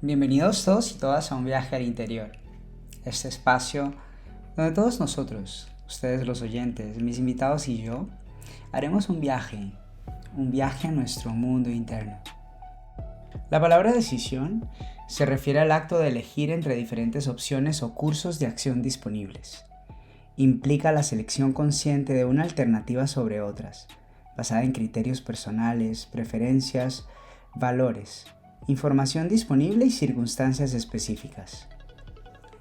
Bienvenidos todos y todas a un viaje al interior. Este espacio donde todos nosotros, ustedes los oyentes, mis invitados y yo, haremos un viaje a nuestro mundo interno. La palabra decisión se refiere al acto de elegir entre diferentes opciones o cursos de acción disponibles. Implica la selección consciente de una alternativa sobre otras, basada en criterios personales, preferencias, valores, información disponible y circunstancias específicas.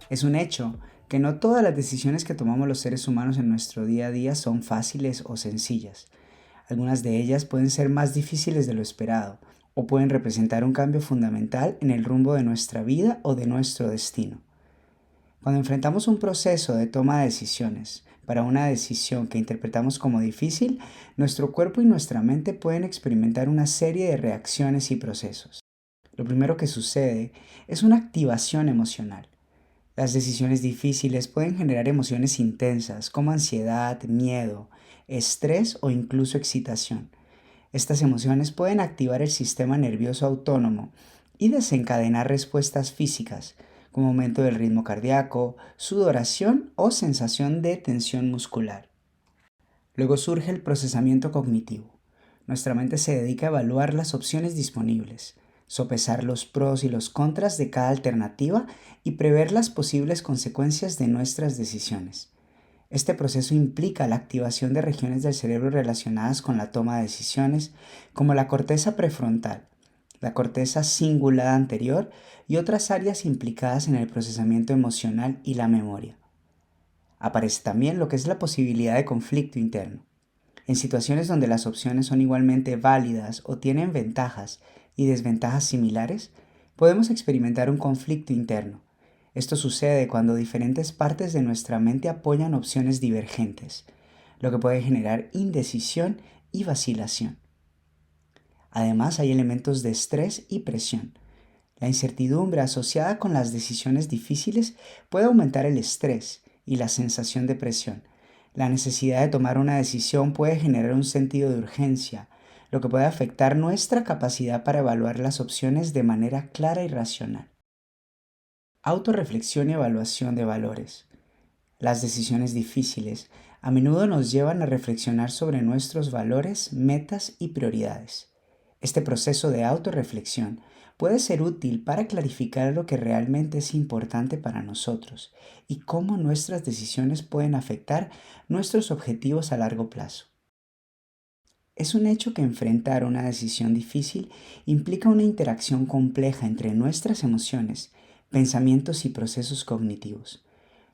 Es un hecho que no todas las decisiones que tomamos los seres humanos en nuestro día a día son fáciles o sencillas. Algunas de ellas pueden ser más difíciles de lo esperado o pueden representar un cambio fundamental en el rumbo de nuestra vida o de nuestro destino. Cuando enfrentamos un proceso de toma de decisiones para una decisión que interpretamos como difícil, nuestro cuerpo y nuestra mente pueden experimentar una serie de reacciones y procesos. Lo primero que sucede es una activación emocional. Las decisiones difíciles pueden generar emociones intensas como ansiedad, miedo, estrés o incluso excitación. Estas emociones pueden activar el sistema nervioso autónomo y desencadenar respuestas físicas, como aumento del ritmo cardíaco, sudoración o sensación de tensión muscular. Luego surge el procesamiento cognitivo. Nuestra mente se dedica a evaluar las opciones disponibles, sopesar los pros y los contras de cada alternativa y prever las posibles consecuencias de nuestras decisiones. Este proceso implica la activación de regiones del cerebro relacionadas con la toma de decisiones, como la corteza prefrontal, la corteza cingulada anterior y otras áreas implicadas en el procesamiento emocional y la memoria. Aparece también lo que es la posibilidad de conflicto interno. En situaciones donde las opciones son igualmente válidas o tienen ventajas y desventajas similares, podemos experimentar un conflicto interno. Esto sucede cuando diferentes partes de nuestra mente apoyan opciones divergentes, lo que puede generar indecisión y vacilación. Además, hay elementos de estrés y presión. La incertidumbre asociada con las decisiones difíciles puede aumentar el estrés y la sensación de presión. La necesidad de tomar una decisión puede generar un sentido de urgencia, lo que puede afectar nuestra capacidad para evaluar las opciones de manera clara y racional. Autorreflexión y evaluación de valores. Las decisiones difíciles a menudo nos llevan a reflexionar sobre nuestros valores, metas y prioridades. Este proceso de autorreflexión puede ser útil para clarificar lo que realmente es importante para nosotros y cómo nuestras decisiones pueden afectar nuestros objetivos a largo plazo. Es un hecho que enfrentar una decisión difícil implica una interacción compleja entre nuestras emociones, pensamientos y procesos cognitivos.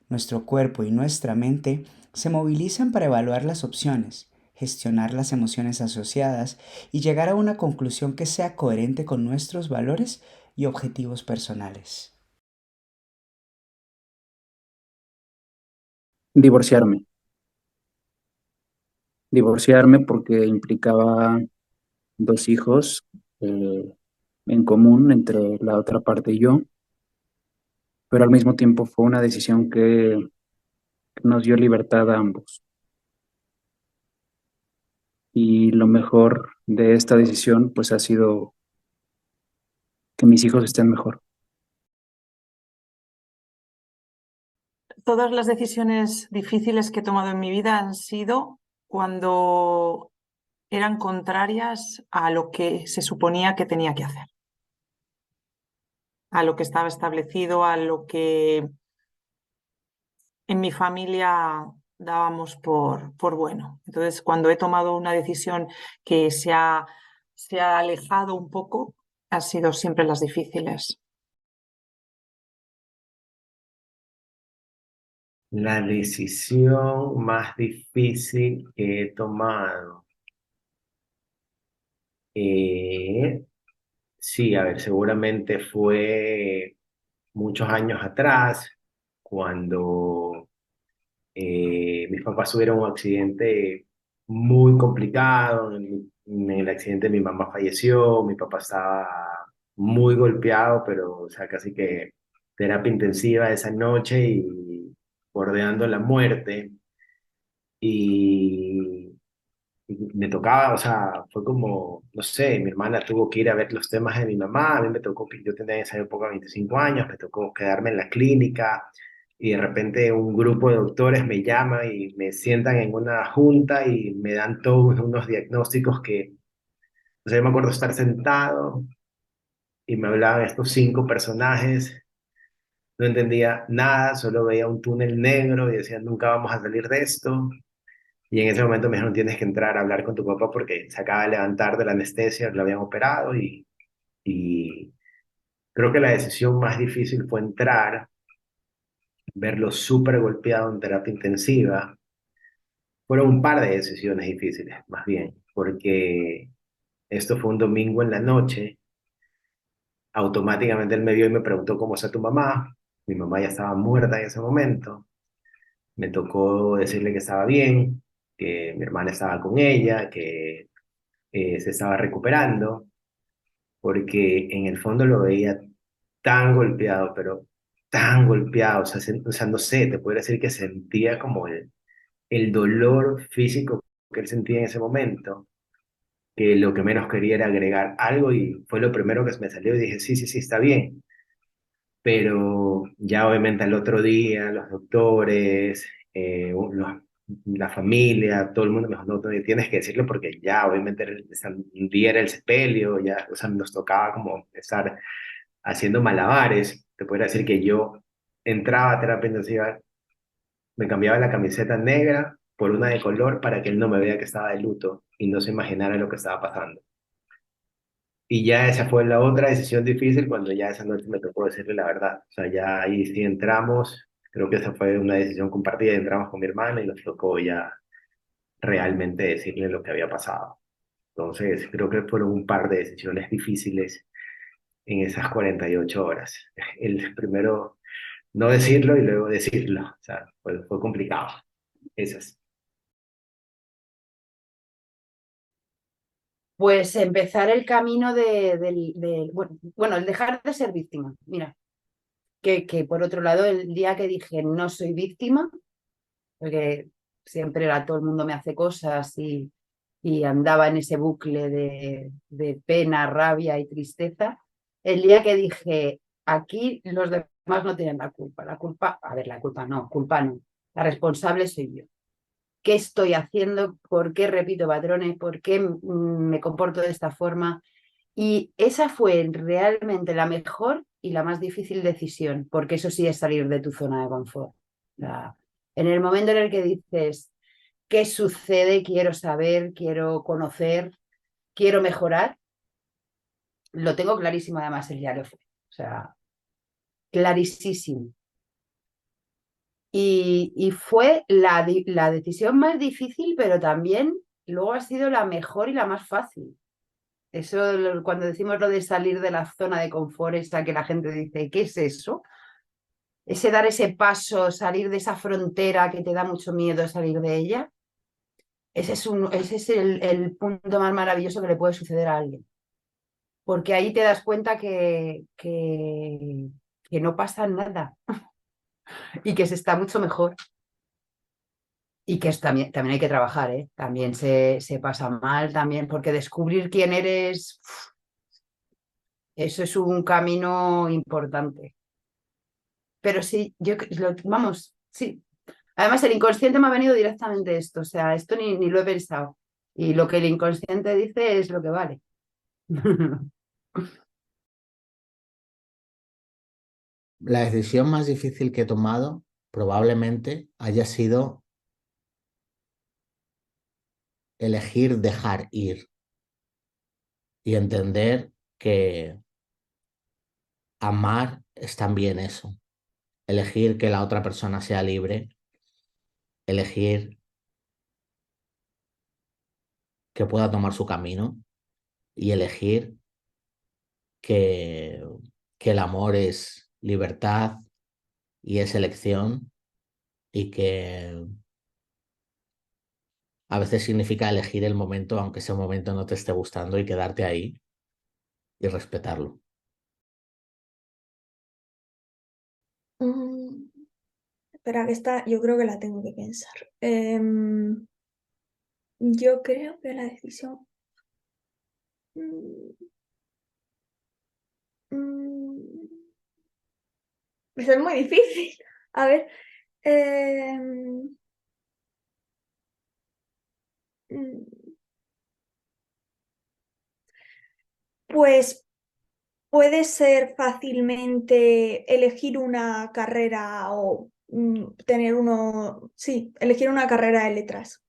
Nuestro cuerpo y nuestra mente se movilizan para evaluar las opciones, gestionar las emociones asociadas y llegar a una conclusión que sea coherente con nuestros valores y objetivos personales. Divorciarme. Divorciarme porque implicaba dos hijos eh, en común entre la otra parte y yo, pero al mismo tiempo fue una decisión que nos dio libertad a ambos. Y lo mejor de esta decisión pues ha sido que mis hijos estén mejor. Todas las decisiones difíciles que he tomado en mi vida han sido cuando eran contrarias a lo que se suponía que tenía que hacer, a lo que estaba establecido, a lo que en mi familia dábamos por bueno. Entonces, cuando he tomado una decisión que se ha alejado un poco, han sido siempre las difíciles. La decisión más difícil que he tomado. Eh, sí, a ver, seguramente fue muchos años atrás, cuando mis papás tuvieron un accidente muy complicado. En el accidente mi mamá falleció, mi papá estaba muy golpeado, pero o sea, casi que terapia intensiva esa noche y bordeando la muerte. Y y me tocaba, o sea, fue como, no sé, mi hermana tuvo que ir a ver los temas de mi mamá, a mí me tocó, que yo tenía en esa época 25 años, me tocó quedarme en la clínica y de repente un grupo de doctores me llama y me sientan en una junta y me dan todos unos diagnósticos que, o sea, yo me acuerdo estar sentado y me hablaban estos 5 personajes, no entendía nada, solo veía un túnel negro y decían, nunca vamos a salir de esto. Y en ese momento me dijeron, tienes que entrar a hablar con tu papá porque se acaba de levantar de la anestesia, lo habían operado y creo que la decisión más difícil fue entrar, verlo súper golpeado en terapia intensiva. Fueron un par de decisiones difíciles, más bien, porque esto fue un domingo en la noche. Automáticamente él me vio y me preguntó cómo está tu mamá. Mi mamá ya estaba muerta en ese momento. Me tocó decirle que estaba bien, que mi hermana estaba con ella, que se estaba recuperando, porque en el fondo lo veía tan golpeado, pero tan golpeado, o sea, o sea, no sé, te podría decir que sentía como el dolor físico que él sentía en ese momento, que lo que menos quería era agregar algo y fue lo primero que me salió y dije, sí, sí, sí, está bien. Pero ya obviamente al otro día los doctores, la familia, todo el mundo me dijo, no, no, tienes que decirlo porque ya obviamente un día era el sepelio, ya, o sea, nos tocaba como estar haciendo malabares. Te podría decir que yo entraba a terapia intensiva, me cambiaba la camiseta negra por una de color para que él no me vea que estaba de luto y no se imaginara lo que estaba pasando. Y ya esa fue la otra decisión difícil cuando ya esa noche me tocó decirle la verdad. O sea, ya ahí sí entramos, creo que esa fue una decisión compartida, entramos con mi hermana y nos tocó ya realmente decirle lo que había pasado. Entonces, creo que fueron un par de decisiones difíciles en esas 48 horas. El primero, no decirlo y luego decirlo. O sea, fue complicado. Esas. Pues empezar el camino bueno, el dejar de ser víctima. Mira, que por otro lado, el día que dije no soy víctima, porque siempre era todo el mundo me hace cosas y andaba en ese bucle de pena, rabia y tristeza, el día que dije aquí los demás no tienen la culpa, a ver, la culpa no, la responsable soy yo. ¿Qué estoy haciendo? ¿Por qué repito patrones? ¿Por qué me comporto de esta forma? Y esa fue realmente la mejor y la más difícil decisión, porque eso sí es salir de tu zona de confort. En el momento en el que dices, ¿qué sucede? Quiero saber, quiero conocer, quiero mejorar, lo tengo clarísimo, además el día que fue. O sea, clarísimo. Y fue la decisión más difícil, pero también luego ha sido la mejor y la más fácil. Eso, cuando decimos lo de salir de la zona de confort, esa que la gente dice, ¿qué es eso? Ese dar ese paso, salir de esa frontera que te da mucho miedo salir de ella, ese es el punto más maravilloso que le puede suceder a alguien. Porque ahí te das cuenta que no pasa nada y que se está mucho mejor. Y que también hay que trabajar, ¿eh? También se pasa mal, también, porque descubrir quién eres, eso es un camino importante. Pero sí, vamos, sí. Además, el inconsciente me ha venido directamente esto, o sea, esto ni lo he pensado. Y lo que el inconsciente dice es lo que vale. La decisión más difícil que he tomado probablemente haya sido elegir dejar ir y entender que amar es también eso, elegir que la otra persona sea libre, elegir que pueda tomar su camino y elegir que, que el amor es libertad y es elección y que a veces significa elegir el momento aunque ese momento no te esté gustando y quedarte ahí y respetarlo. Mm, espera, que esta yo creo que la tengo que pensar. Yo creo que la decisión... mm, mm, Eso es muy difícil. A ver. em, mm, Pues puede ser fácilmente elegir una carrera o tener uno, sí, elegir una carrera de letras,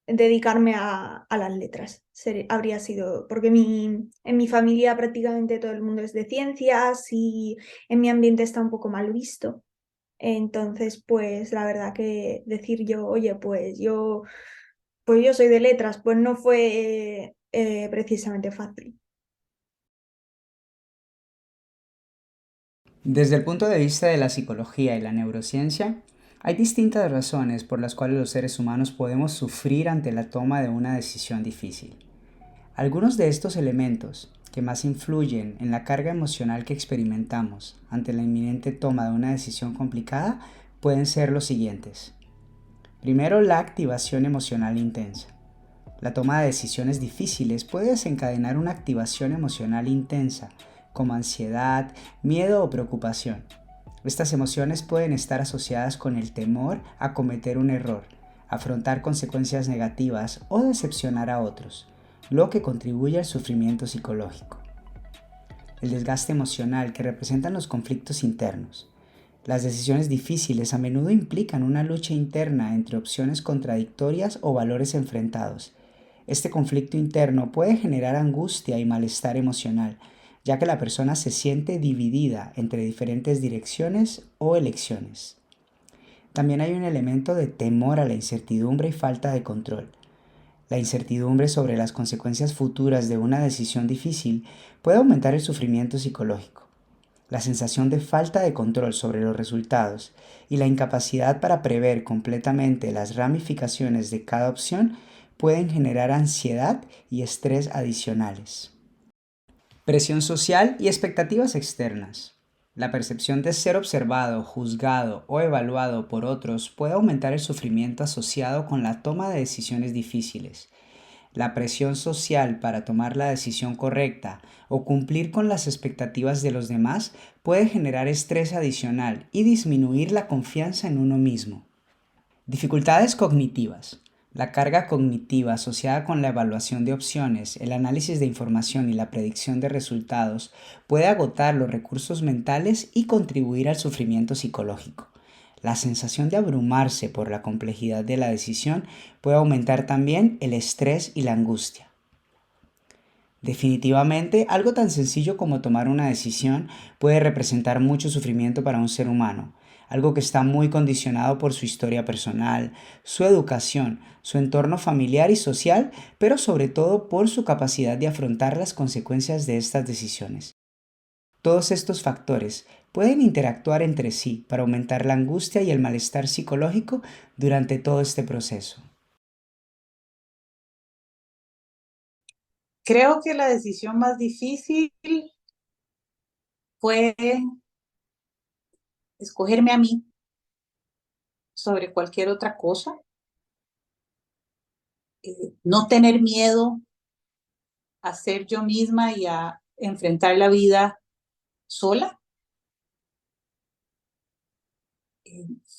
dedicarme a las letras. Habría sido, porque en mi familia prácticamente todo el mundo es de ciencias y en mi ambiente está un poco mal visto. Entonces, pues la verdad que decir yo, oye, pues yo soy de letras, pues no fue precisamente fácil. Desde el punto de vista de la psicología y la neurociencia, hay distintas razones por las cuales los seres humanos podemos sufrir ante la toma de una decisión difícil. Algunos de estos elementos que más influyen en la carga emocional que experimentamos ante la inminente toma de una decisión complicada pueden ser los siguientes. Primero, la activación emocional intensa. La toma de decisiones difíciles puede desencadenar una activación emocional intensa, como ansiedad, miedo o preocupación. Estas emociones pueden estar asociadas con el temor a cometer un error, afrontar consecuencias negativas o decepcionar a otros, lo que contribuye al sufrimiento psicológico. El desgaste emocional que representan los conflictos internos. Las decisiones difíciles a menudo implican una lucha interna entre opciones contradictorias o valores enfrentados. Este conflicto interno puede generar angustia y malestar emocional, ya que la persona se siente dividida entre diferentes direcciones o elecciones. También hay un elemento de temor a la incertidumbre y falta de control. La incertidumbre sobre las consecuencias futuras de una decisión difícil puede aumentar el sufrimiento psicológico. La sensación de falta de control sobre los resultados y la incapacidad para prever completamente las ramificaciones de cada opción pueden generar ansiedad y estrés adicionales. Presión social y expectativas externas. La percepción de ser observado, juzgado o evaluado por otros puede aumentar el sufrimiento asociado con la toma de decisiones difíciles. La presión social para tomar la decisión correcta o cumplir con las expectativas de los demás puede generar estrés adicional y disminuir la confianza en uno mismo. Dificultades cognitivas. La carga cognitiva asociada con la evaluación de opciones, el análisis de información y la predicción de resultados puede agotar los recursos mentales y contribuir al sufrimiento psicológico. La sensación de abrumarse por la complejidad de la decisión puede aumentar también el estrés y la angustia. Definitivamente, algo tan sencillo como tomar una decisión puede representar mucho sufrimiento para un ser humano, algo que está muy condicionado por su historia personal, su educación, su entorno familiar y social, pero sobre todo por su capacidad de afrontar las consecuencias de estas decisiones. Todos estos factores pueden interactuar entre sí para aumentar la angustia y el malestar psicológico durante todo este proceso. Creo que la decisión más difícil fue escogerme a mí sobre cualquier otra cosa, no tener miedo a ser yo misma y a enfrentar la vida sola.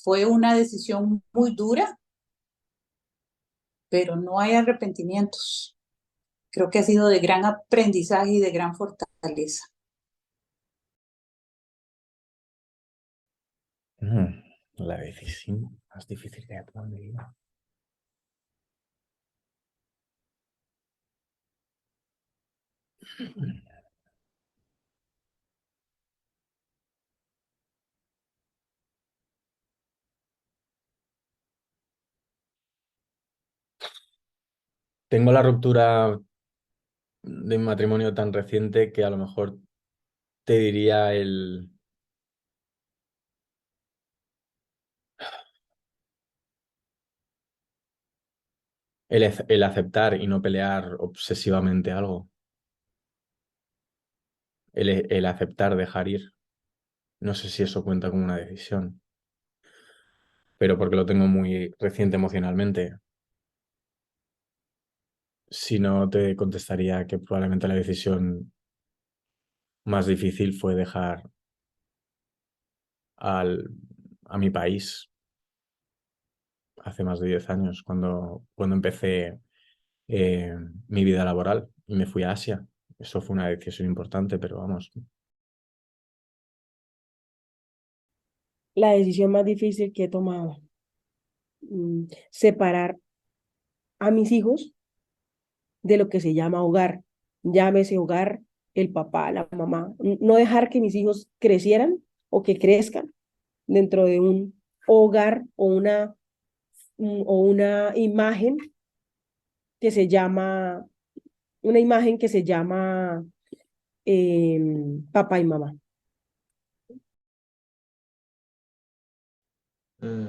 Fue una decisión muy dura, pero no hay arrepentimientos. Creo que ha sido de gran aprendizaje y de gran fortaleza. La decisión más difícil que he tomado en mi vida. Tengo la ruptura de un matrimonio tan reciente que a lo mejor te diría el aceptar y no pelear obsesivamente algo. El aceptar, dejar ir. No sé si eso cuenta como una decisión, pero porque lo tengo muy reciente emocionalmente. Si no, te contestaría que probablemente la decisión más difícil fue dejar a mi país hace más de 10 años, cuando empecé mi vida laboral y me fui a Asia. Eso fue una decisión importante, pero vamos. La decisión más difícil que he tomado, separar a mis hijos de lo que se llama hogar. Llámese hogar, el papá, la mamá. No dejar que mis hijos crecieran o que crezcan dentro de un hogar o una imagen que se llama, una imagen que se llama papá y mamá. Mm,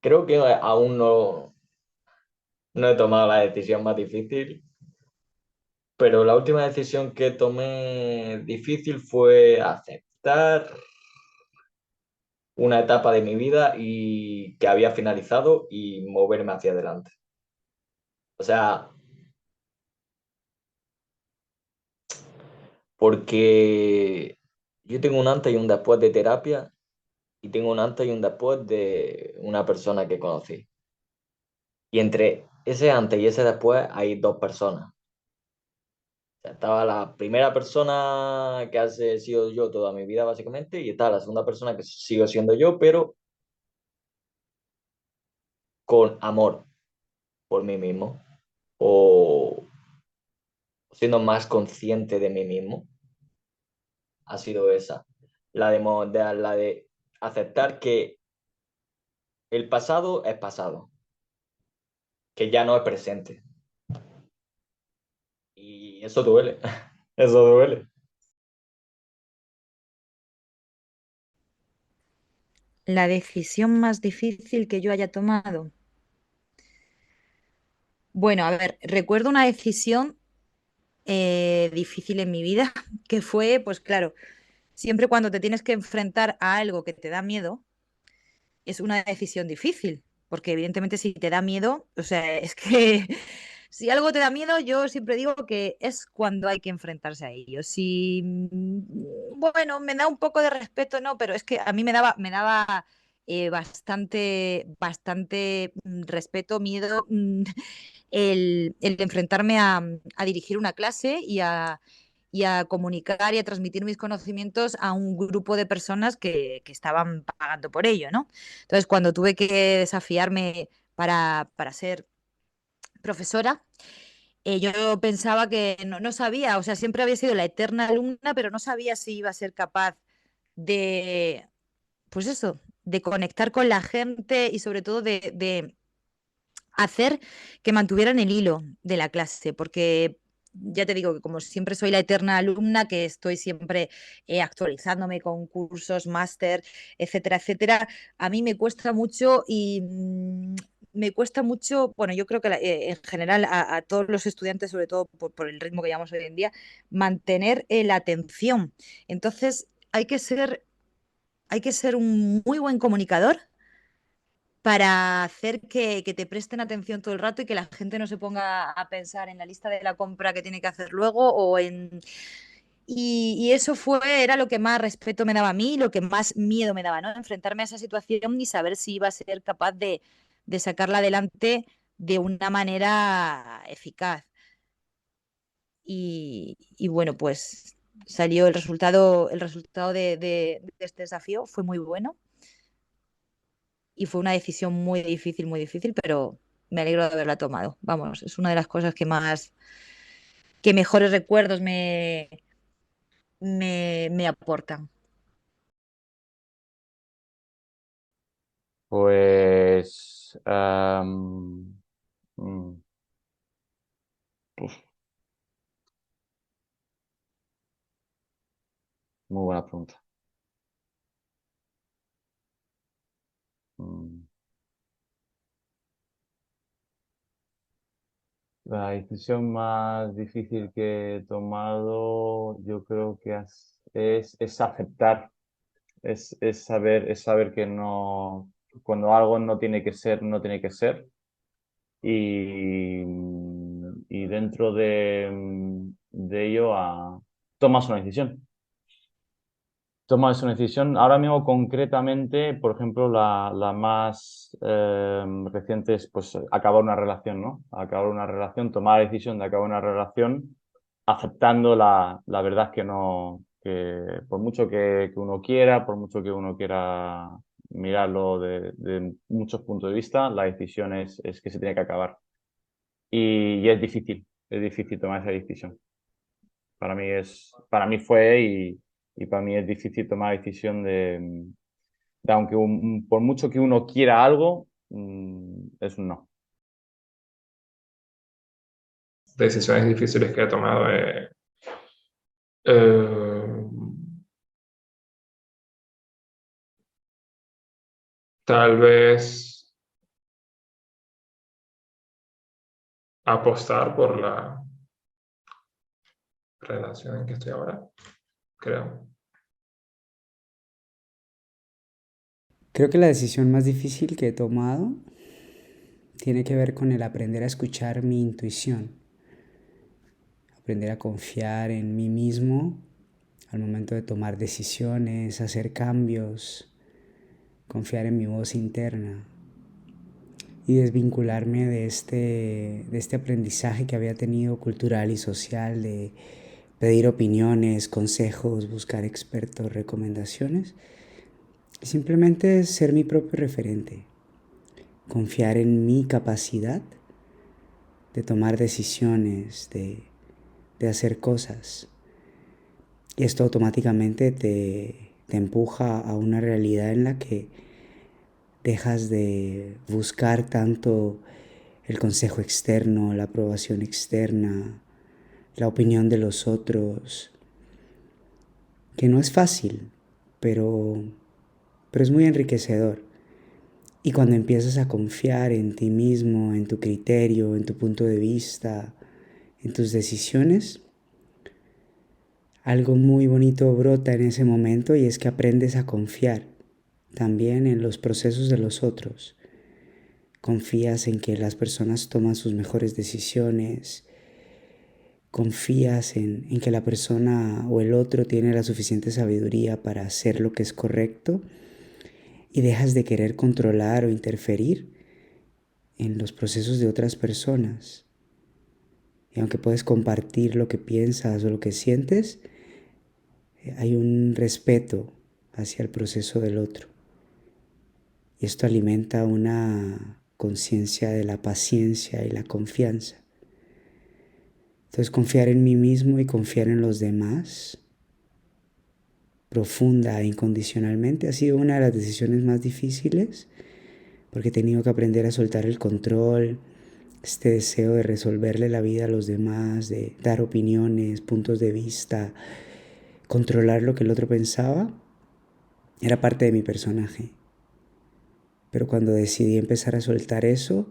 Creo que aún no he tomado la decisión más difícil, pero la última decisión que tomé difícil fue aceptar una etapa de mi vida y que había finalizado y moverme hacia adelante. O sea, porque yo tengo un antes y un después de terapia y tengo un antes y un después de una persona que conocí. Y entre ese antes y ese después hay dos personas. O sea, estaba la primera persona que ha sido yo toda mi vida, básicamente, y estaba la segunda persona que sigo siendo yo, pero con amor por mí mismo o siendo más consciente de mí mismo. Ha sido esa. La de aceptar que el pasado es pasado, que ya no es presente. Y eso duele, eso duele. La decisión más difícil que yo haya tomado. Bueno, a ver, recuerdo una decisión difícil en mi vida, que fue, pues claro, siempre cuando te tienes que enfrentar a algo que te da miedo, es una decisión difícil, porque evidentemente si te da miedo, o sea, es que si algo te da miedo, yo siempre digo que es cuando hay que enfrentarse a ello. Si, bueno, me da un poco de respeto, no, pero es que a mí me daba bastante respeto, miedo, el enfrentarme a dirigir una clase y a comunicar y a transmitir mis conocimientos a un grupo de personas que estaban pagando por ello, ¿no? Entonces, cuando tuve que desafiarme para ser profesora, yo pensaba que no sabía, o sea, siempre había sido la eterna alumna, pero no sabía si iba a ser capaz de, pues eso, de conectar con la gente y sobre todo de hacer que mantuvieran el hilo de la clase, porque ya te digo que como siempre soy la eterna alumna, que estoy siempre actualizándome con cursos, máster, etcétera, etcétera, a mí me cuesta mucho y me cuesta mucho, bueno, yo creo que en general a todos los estudiantes, sobre todo por el ritmo que llevamos hoy en día, mantener la atención. Entonces, hay que ser un muy buen comunicador para hacer que te presten atención todo el rato y que la gente no se ponga a pensar en la lista de la compra que tiene que hacer luego o en... Y eso era lo que más respeto me daba a mí, lo que más miedo me daba, ¿no? Enfrentarme a esa situación y saber si iba a ser capaz de sacarla adelante de una manera eficaz. Y bueno, pues salió el resultado de este desafío fue muy bueno y fue una decisión muy difícil, pero me alegro de haberla tomado. Vamos, es una de las cosas que mejores recuerdos me aportan. Pues uf, muy buena pregunta. Mm, La decisión más difícil que he tomado, yo creo que es aceptar, es saber que no, cuando algo no tiene que ser, no tiene que ser, y, y dentro de ello tomas una decisión. Tomas una decisión. Ahora mismo, concretamente, por ejemplo, la más reciente es pues, acabar una relación, ¿no? Acabar una relación, tomar la decisión de acabar una relación, aceptando la verdad que no, que por mucho que uno quiera, por mucho que uno quiera mirarlo de muchos puntos de vista, la decisión es que se tiene que acabar. Y es difícil tomar esa decisión. Para mí fue y para mí es difícil tomar la decisión de aunque por mucho que uno quiera algo, es un no. Decisiones difíciles que he tomado. Eh, Tal vez apostar por la relación en que estoy ahora, creo. Creo que la decisión más difícil que he tomado tiene que ver con el aprender a escuchar mi intuición, aprender a confiar en mí mismo al momento de tomar decisiones, hacer cambios, confiar en mi voz interna y desvincularme de este aprendizaje que había tenido cultural y social de pedir opiniones, consejos, buscar expertos, recomendaciones. Y simplemente ser mi propio referente, confiar en mi capacidad de tomar decisiones, de hacer cosas. Y esto automáticamente te empuja a una realidad en la que dejas de buscar tanto el consejo externo, la aprobación externa, la opinión de los otros, que no es fácil, pero es muy enriquecedor. Y cuando empiezas a confiar en ti mismo, en tu criterio, en tu punto de vista, en tus decisiones, algo muy bonito brota en ese momento y es que aprendes a confiar también en los procesos de los otros. Confías en que las personas toman sus mejores decisiones. Confías en que la persona o el otro tiene la suficiente sabiduría para hacer lo que es correcto y dejas de querer controlar o interferir en los procesos de otras personas. Y aunque puedes compartir lo que piensas o lo que sientes, hay un respeto hacia el proceso del otro. Y esto alimenta una conciencia de la paciencia y la confianza. Entonces, confiar en mí mismo y confiar en los demás, profunda e incondicionalmente, ha sido una de las decisiones más difíciles, porque he tenido que aprender a soltar el control, este deseo de resolverle la vida a los demás, de dar opiniones, puntos de vista, controlar lo que el otro pensaba, era parte de mi personaje. Pero cuando decidí empezar a soltar eso,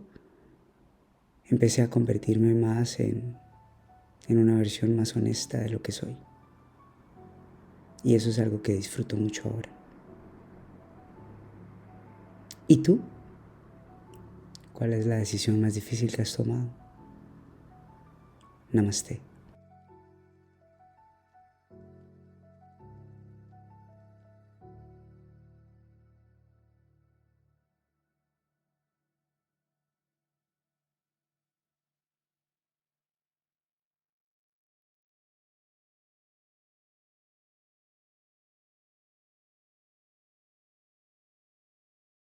empecé a convertirme más en una versión más honesta de lo que soy. Y eso es algo que disfruto mucho ahora. ¿Y tú? ¿Cuál es la decisión más difícil que has tomado? Namaste.